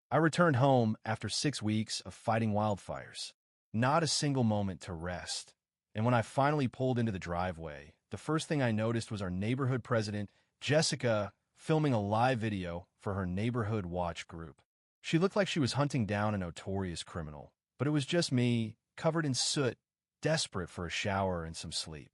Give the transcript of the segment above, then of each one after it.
I returned home after 6 weeks of fighting wildfires. Not a single moment to rest. And when I finally pulled into the driveway, the first thing I noticed was our neighborhood president, Jessica, filming a live video for her neighborhood watch group. She looked like she was hunting down a notorious criminal, but it was just me, covered in soot, desperate for a shower and some sleep.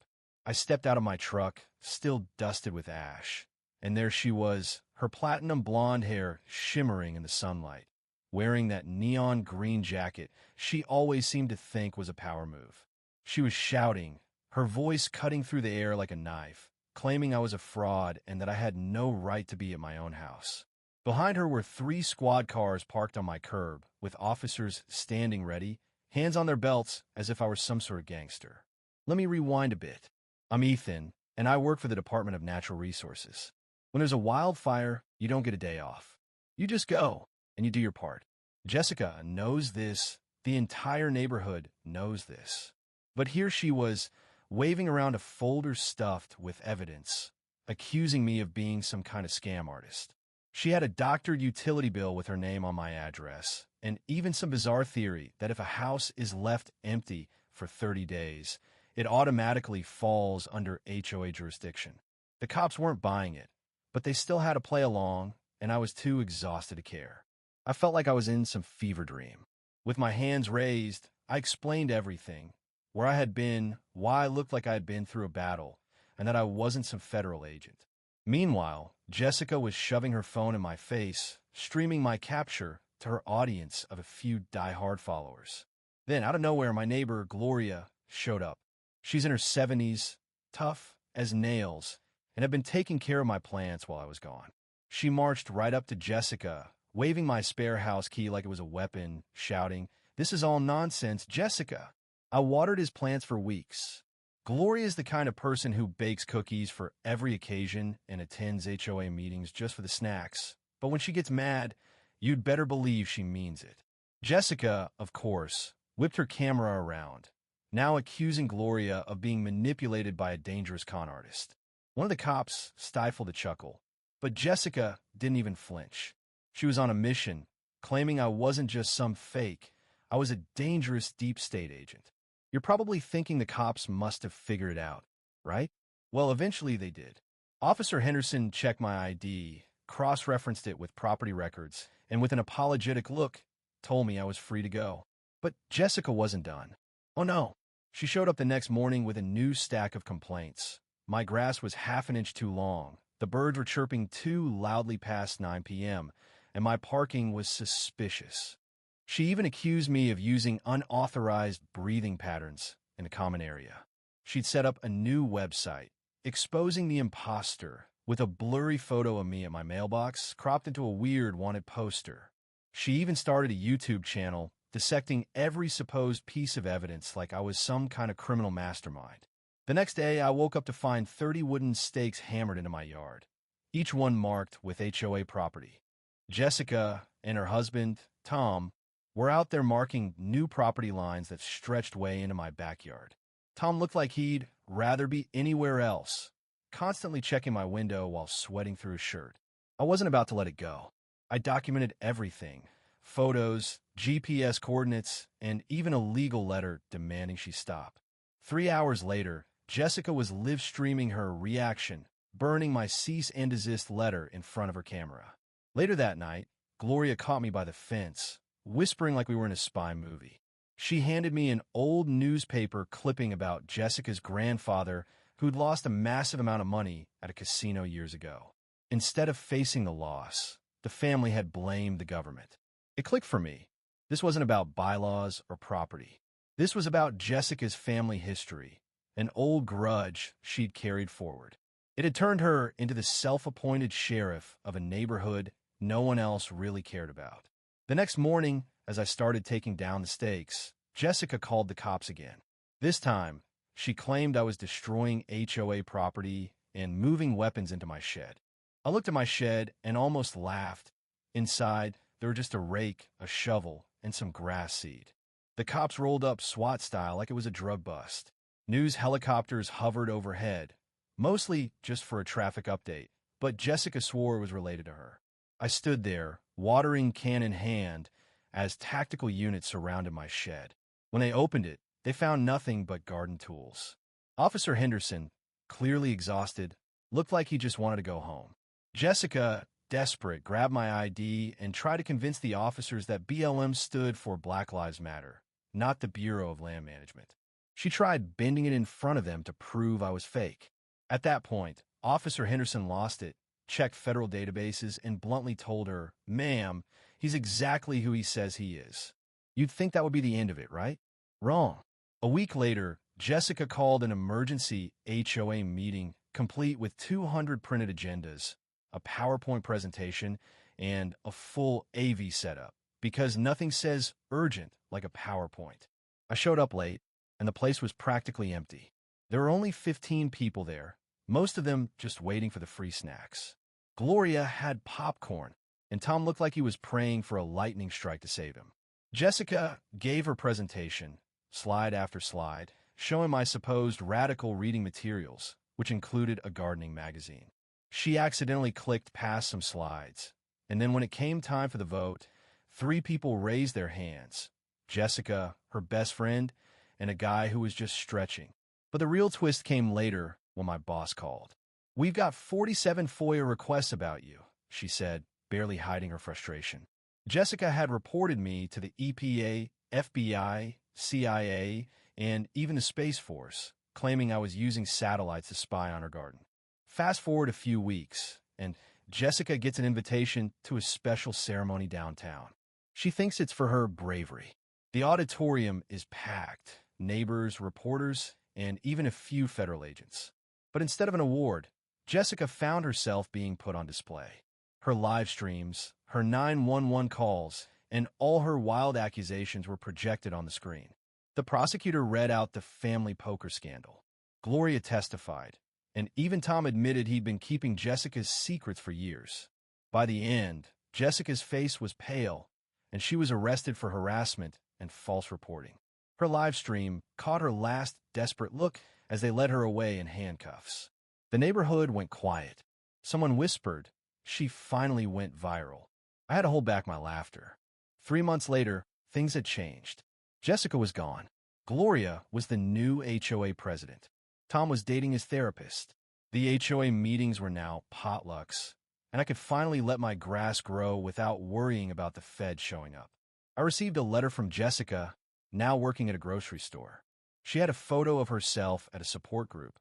I stepped out of my truck, still dusted with ash, and there she was, her platinum blonde hair shimmering in the sunlight, wearing that neon green jacket she always seemed to think was a power move. She was shouting, her voice cutting through the air like a knife, claiming I was a fraud and that I had no right to be at my own house. Behind her were 3 squad cars parked on my curb, with officers standing ready, hands on their belts as if I were some sort of gangster. Let me rewind a bit. I'm Ethan, and I work for the Department of Natural Resources. When there's a wildfire, you don't get a day off. You just go, and you do your part. Jessica knows this. The entire neighborhood knows this. But here she was, waving around a folder stuffed with evidence, accusing me of being some kind of scam artist. She had a doctored utility bill with her name on my address, and even some bizarre theory that if a house is left empty for 30 days, it automatically falls under HOA jurisdiction. The cops weren't buying it, but they still had to play along, and I was too exhausted to care. I felt like I was in some fever dream. With my hands raised, I explained everything, where I had been, why I looked like I had been through a battle, and that I wasn't some federal agent. Meanwhile, Jessica was shoving her phone in my face, streaming my capture to her audience of a few die-hard followers. Then, out of nowhere, my neighbor, Gloria, showed up. She's in her 70s, tough as nails, and had been taking care of my plants while I was gone. She marched right up to Jessica, waving my spare house key like it was a weapon, shouting, "This is all nonsense, Jessica." I watered his plants for weeks. Gloria is the kind of person who bakes cookies for every occasion and attends HOA meetings just for the snacks. But when she gets mad, you'd better believe she means it. Jessica, of course, whipped her camera around, now accusing Gloria of being manipulated by a dangerous con artist. One of the cops stifled a chuckle, but Jessica didn't even flinch. She was on a mission, claiming I wasn't just some fake, I was a dangerous deep state agent. You're probably thinking the cops must have figured it out, right? Well, eventually they did. Officer Henderson checked my ID, cross-referenced it with property records, and with an apologetic look, told me I was free to go. But Jessica wasn't done. Oh no. She showed up the next morning with a new stack of complaints. My grass was half an inch too long, the birds were chirping too loudly past 9 p.m., and my parking was suspicious. She even accused me of using unauthorized breathing patterns in a common area. She'd set up a new website, exposing the imposter, with a blurry photo of me at my mailbox cropped into a weird wanted poster. She even started a YouTube channel, dissecting every supposed piece of evidence like I was some kind of criminal mastermind. The next day, I woke up to find 30 wooden stakes hammered into my yard, each one marked with HOA property. Jessica and her husband, Tom, were out there marking new property lines that stretched way into my backyard. Tom looked like he'd rather be anywhere else, constantly checking my window while sweating through his shirt. I wasn't about to let it go. I documented everything, photos, GPS coordinates, and even a legal letter demanding she stop. 3 hours later, Jessica was live streaming her reaction, burning my cease and desist letter in front of her camera. Later that night, Gloria caught me by the fence, whispering like we were in a spy movie. She handed me an old newspaper clipping about Jessica's grandfather who'd lost a massive amount of money at a casino years ago. Instead of facing the loss, the family had blamed the government. It clicked for me. This wasn't about bylaws or property. This was about Jessica's family history, an old grudge she'd carried forward. It had turned her into the self-appointed sheriff of a neighborhood no one else really cared about. The next morning, as I started taking down the stakes, Jessica called the cops again. This time, she claimed I was destroying HOA property and moving weapons into my shed. I looked at my shed and almost laughed. Inside, there were just a rake, a shovel, and some grass seed. The cops rolled up SWAT style like it was a drug bust. News helicopters hovered overhead, mostly just for a traffic update, but Jessica swore it was related to her. I stood there, watering can in hand, as tactical units surrounded my shed. When they opened it, they found nothing but garden tools. Officer Henderson, clearly exhausted, looked like he just wanted to go home. Jessica, desperate, grabbed my ID and tried to convince the officers that BLM stood for Black Lives Matter, not the Bureau of Land Management. She tried bending it in front of them to prove I was fake. At that point, Officer Henderson lost it, checked federal databases, and bluntly told her, "Ma'am, he's exactly who he says he is." You'd think that would be the end of it, right? Wrong. A week later, Jessica called an emergency HOA meeting complete with 200 printed agendas, a PowerPoint presentation, and a full AV setup, because nothing says urgent like a PowerPoint. I showed up late, and the place was practically empty. There were only 15 people there, most of them just waiting for the free snacks. Gloria had popcorn, and Tom looked like he was praying for a lightning strike to save him. Jessica gave her presentation, slide after slide, showing my supposed radical reading materials, which included a gardening magazine. She accidentally clicked past some slides, and then when it came time for the vote, 3 people raised their hands: Jessica, her best friend, and a guy who was just stretching. But the real twist came later when my boss called. "We've got 47 FOIA requests about you," she said, barely hiding her frustration. Jessica had reported me to the EPA, FBI, CIA, and even the Space Force, claiming I was using satellites to spy on her garden. Fast forward a few weeks, and Jessica gets an invitation to a special ceremony downtown. She thinks it's for her bravery. The auditorium is packed, neighbors, reporters, and even a few federal agents. But instead of an award, Jessica found herself being put on display. Her live streams, her 911 calls, and all her wild accusations were projected on the screen. The prosecutor read out the family poker scandal. Gloria testified, and even Tom admitted he'd been keeping Jessica's secrets for years. By the end, Jessica's face was pale, and she was arrested for harassment and false reporting. Her live stream caught her last desperate look as they led her away in handcuffs. The neighborhood went quiet. Someone whispered, "She finally went viral." I had to hold back my laughter. 3 months later, things had changed. Jessica was gone. Gloria was the new HOA president. Tom was dating his therapist. The HOA meetings were now potlucks, and I could finally let my grass grow without worrying about the Fed showing up. I received a letter from Jessica, now working at a grocery store. She had a photo of herself at a support group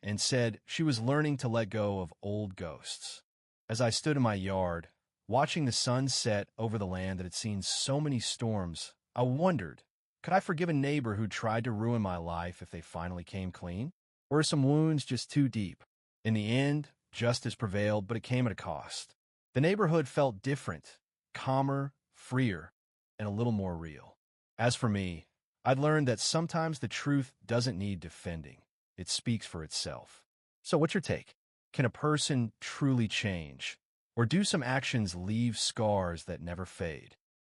and said she was learning to let go of old ghosts. As I stood in my yard, watching the sun set over the land that had seen so many storms, I wondered, could I forgive a neighbor who tried to ruin my life if they finally came clean? Or are some wounds just too deep? In the end, justice prevailed, but it came at a cost. The neighborhood felt different, calmer, freer, and a little more real. As for me, I'd learned that sometimes the truth doesn't need defending. It speaks for itself. So what's your take? Can a person truly change? Or do some actions leave scars that never fade?